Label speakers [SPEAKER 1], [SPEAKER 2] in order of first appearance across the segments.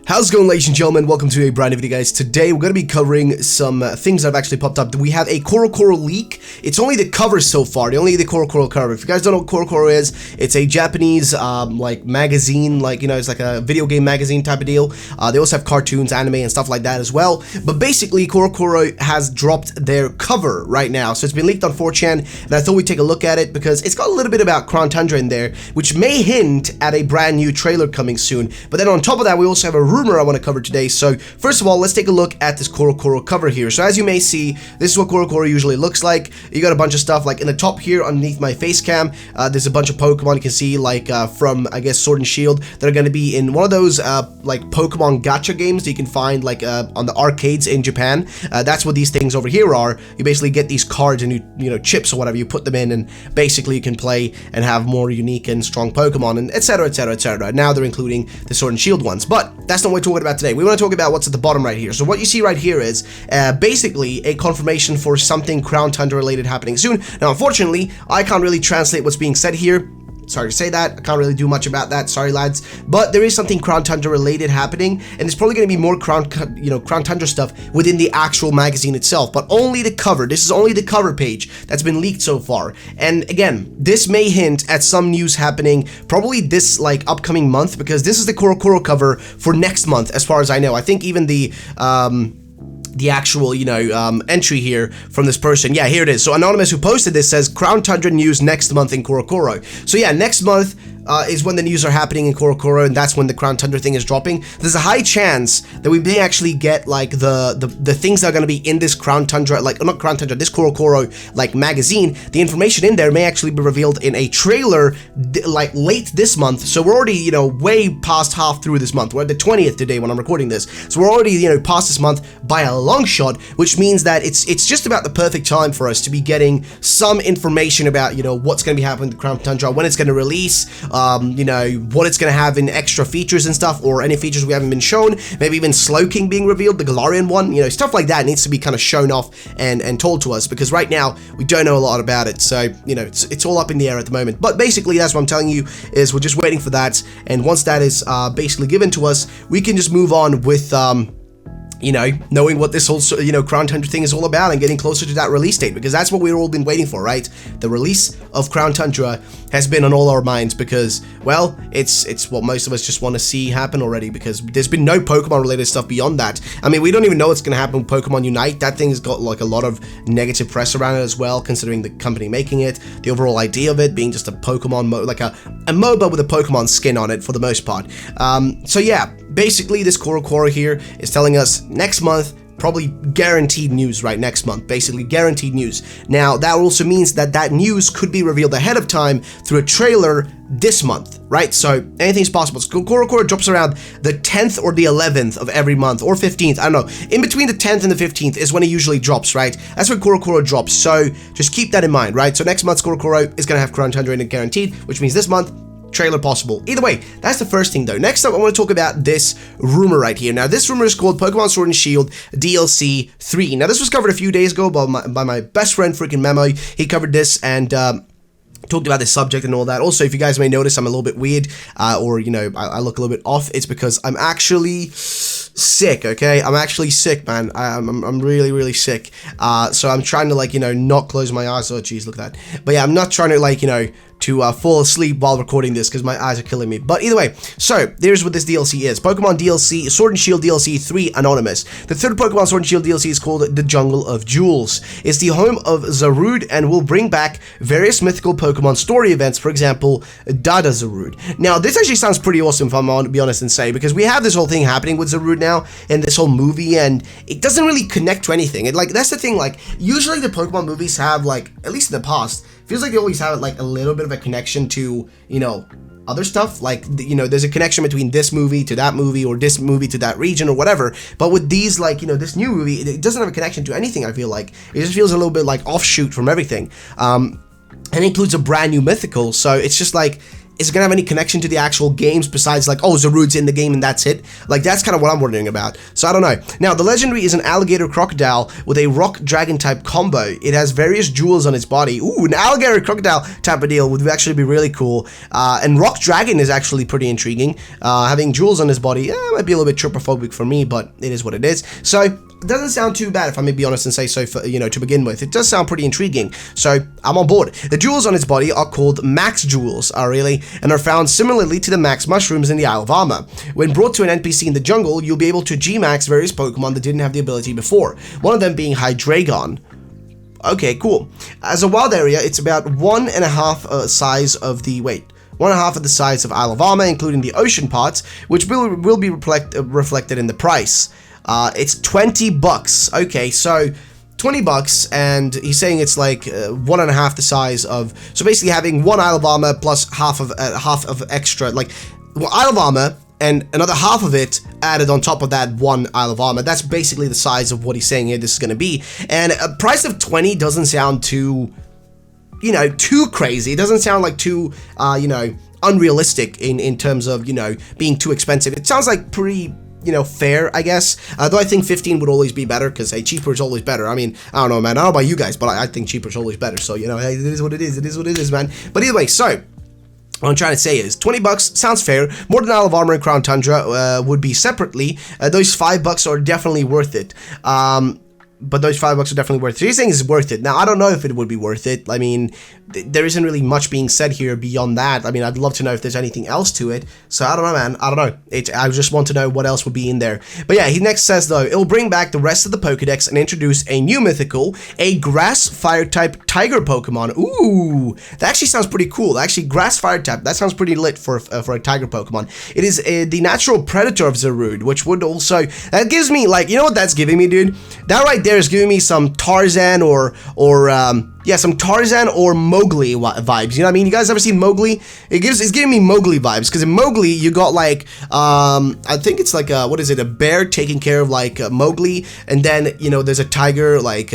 [SPEAKER 1] How's it going, ladies and gentlemen? Welcome to a brand new video, guys. Today we're going to be covering some things that have actually popped up. We have a Corocoro leak. It's only the cover so far, only the Corocoro cover. If you guys don't know what Corocoro is, it's a Japanese like magazine, like, you know, it's like a video game magazine type of deal. They also have cartoons, anime, and stuff like that as well. But basically, Corocoro has dropped their cover right now. So it's been leaked on 4chan, and I thought we'd take a look at it because it's got a little bit about Tundra in there, which may hint at a brand new trailer coming soon. But then on top of that, we also have a rumor I want to cover today. So first of all, let's take a look at this Corocoro cover here. So as you may see, this is what Corocoro usually looks like. You got a bunch of stuff like in the top here underneath my face cam. There's a bunch of Pokemon you can see, like from, I guess, Sword and Shield, that are going to be in one of those like Pokemon gacha games that you can find like on the arcades in Japan. That's what these things over here are. You basically get these cards and you know, chips or whatever, you put them in, and basically you can play and have more unique and strong Pokemon, and etc, etc, etc. Now they're including the Sword and Shield ones, but that's not what we're talking about today. We want to talk about what's at the bottom right here. So what you see right here is basically a confirmation for something Tundra related happening soon. Now, unfortunately, I can't really translate what's being said here. Sorry to say that, I can't really do much about that, sorry lads, but there is something Tundra related happening, and there's probably going to be more Tundra stuff within the actual magazine itself, but only the cover. This is only the cover page that's been leaked so far, and again, this may hint at some news happening probably this like upcoming month, because this is the Corocoro cover for next month as far as I know. I think even the actual, you know, entry here from this person. Yeah, here it is. So Anonymous, who posted this, says Tundra news next month in Corocoro. So yeah, next month is when the news are happening in Corocoro, and that's when the Tundra thing is dropping. There's a high chance that we may actually get like the things that are going to be in this Tundra, like not Tundra, this Corocoro like magazine. The information in there may actually be revealed in a trailer like late this month. So we're already, you know, way past half through this month. We're at the 20th today when I'm recording this, so we're already, you know, past this month by a long shot, which means that it's just about the perfect time for us to be getting some information about, you know, what's going to be happening with Tundra, when it's going to release, you know, what it's going to have in extra features and stuff, or any features we haven't been shown, maybe even Slowking being revealed, the Galarian one, you know, stuff like that needs to be kind of shown off and told to us, because right now we don't know a lot about it. So, you know, it's all up in the air at the moment. But basically, that's what I'm telling you, is we're just waiting for that, and once that is basically given to us, we can just move on with you know, knowing what this whole, you know, Tundra thing is all about, and getting closer to that release date, because that's what we've all been waiting for, right? The release of Tundra has been on all our minds, because, well, it's what most of us just want to see happen already, because there's been no Pokemon related stuff beyond that. I mean, we don't even know what's going to happen with Pokemon Unite. That thing's got like a lot of negative press around it as well, considering the company making it, the overall idea of it being just a Pokemon like a MOBA with a Pokemon skin on it for the most part. So yeah, basically this Corocoro here is telling us next month, probably guaranteed news, right? Next month, basically guaranteed news. Now, that also means that that news could be revealed ahead of time through a trailer this month, right? So anything's possible. So Corocoro drops around the 10th or the 11th of every month, or 15th, I don't know. In between the 10th and the 15th is when it usually drops, right? That's when Corocoro drops, so just keep that in mind, right? So next month's Corocoro is going to have Tundra in it guaranteed, which means this month, trailer possible. Either way, that's the first thing though. Next up, I want to talk about this rumor right here. Now, this rumor is called Pokemon Sword and Shield DLC 3. Now, this was covered a few days ago by my best friend, freaking Memo. He covered this and talked about this subject and all that. Also, if you guys may notice, I'm a little bit weird, or, you know, I look a little bit off. It's because I'm actually sick, okay? I'm actually sick, man. I'm really, really sick. So I'm trying to, like, you know, not close my eyes. Oh, geez, look at that. But yeah, I'm not trying to, like, you know, to fall asleep while recording this, because my eyes are killing me. But either way, so there's what this DLC is. Pokemon DLC, Sword and Shield DLC 3 Anonymous. The third Pokemon Sword and Shield DLC is called The Jungle of Jewels. It's the home of Zarude and will bring back various mythical Pokemon story events, for example, Dada Zarude. Now, this actually sounds pretty awesome, if I'm to be honest and say, because we have this whole thing happening with Zarude now, in this whole movie, and it doesn't really connect to anything. It, like, that's the thing, like, usually the Pokemon movies have, like, at least in the past, feels like they always have, like, a little bit of a connection to, you know, other stuff. Like, you know, there's a connection between this movie to that movie, or this movie to that region, or whatever. But with these, like, you know, this new movie, it doesn't have a connection to anything, I feel like. It just feels a little bit like offshoot from everything. And it includes a brand new mythical, so it's just like, is it gonna have any connection to the actual games besides like, oh, Zarude's in the game and that's it? Like, that's kind of what I'm wondering about. So I don't know. Now, the legendary is an alligator crocodile with a rock dragon type combo. It has various jewels on its body. Ooh, an alligator crocodile type of deal would actually be really cool. And rock dragon is actually pretty intriguing. Having jewels on his body, might be a little bit tropophobic for me, but it is what it is. So it doesn't sound too bad, if I may be honest and say so, for, you know, to begin with. It does sound pretty intriguing, so I'm on board. The jewels on its body are called max jewels, and are found similarly to the max mushrooms in the Isle of Armor. When brought to an NPC in the jungle, you'll be able to G-max various Pokemon that didn't have the ability before, one of them being Hydreigon. Okay, cool. As a wild area, it's about 1.5 size of the, 1.5 of the size of Isle of Armor, including the ocean parts, which will be reflected in the price. It's $20. Okay, so $20, and he's saying it's like 1.5 the size of. So basically, having one Isle of Armor plus half of extra, like Isle of Armor and another half of it added on top of that one Isle of Armor. That's basically the size of what he's saying here. This is going to be, and a price of 20 doesn't sound too, you know, too crazy. It doesn't sound like too, you know, unrealistic in terms of, you know, being too expensive. It sounds like pretty, you know, fair, I guess. Though I think 15 would always be better, because, hey, cheaper is always better. I mean, I don't know, man. I don't know about you guys, but I think cheaper is always better. So, you know, hey, it is what it is. It is what it is, man. But either way, so what I'm trying to say is $20 sounds fair. More than Isle of Armor and Crown Tundra would be separately. Those $5 are definitely worth it. But those $5 are definitely worth it. So you're saying it's worth it. Now, I don't know if it would be worth it. I mean, there isn't really much being said here beyond that. I mean, I'd love to know if there's anything else to it. So I don't know, man. I don't know. I just want to know what else would be in there. But yeah, he next says, though, it will bring back the rest of the Pokedex and introduce a new mythical, a Grass Fire type Tiger Pokemon. Ooh, that actually sounds pretty cool. Actually, Grass Fire type, that sounds pretty lit for a Tiger Pokemon. It is the natural predator of Zarude, which would also, that gives me, like, you know what that's giving me, dude? That right there is giving me some Tarzan some Tarzan or Mowgli vibes. You know what I mean? You guys ever seen Mowgli? It's giving me Mowgli vibes, because in Mowgli you got like I think it's like a, what is it? A bear taking care of like Mowgli, and then, you know, there's a tiger like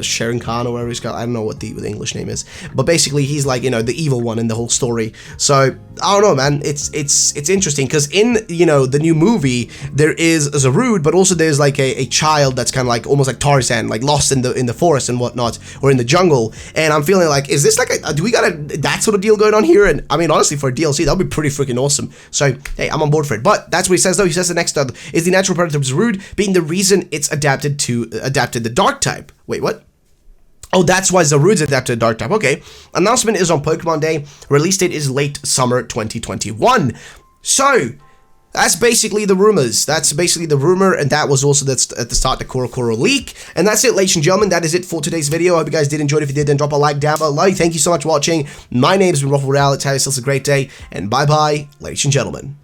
[SPEAKER 1] Sharon Khan or whatever he's called. I don't know what the English name is, but basically he's like, you know, the evil one in the whole story. So I don't know, man. It's interesting, because in, you know, the new movie there is Zarude, but also there's like a child that's kind of like almost like Tarzan, like lost in the forest and whatnot, or in the jungle. And I'm feeling like, is this like do we got that sort of deal going on here? And I mean, honestly, for a DLC, that would be pretty freaking awesome. So hey, I'm on board for it. But that's what he says, though. He says the next is the natural predator of Zarude being the reason it's adapted the dark type. Wait, what? Oh, that's why Zarude's adapted to Dark type. Okay. Announcement is on Pokemon Day. Release date is late summer 2021. So, that's basically the rumors. That's basically the rumor, and that was also at the start the Corocoro leak. And that's it, ladies and gentlemen. That is it for today's video. I hope you guys did enjoy it. If you did, then drop a like down below. Thank you so much for watching. My name has been Ruffle Alex. Have yourselves a great day, and bye-bye, ladies and gentlemen.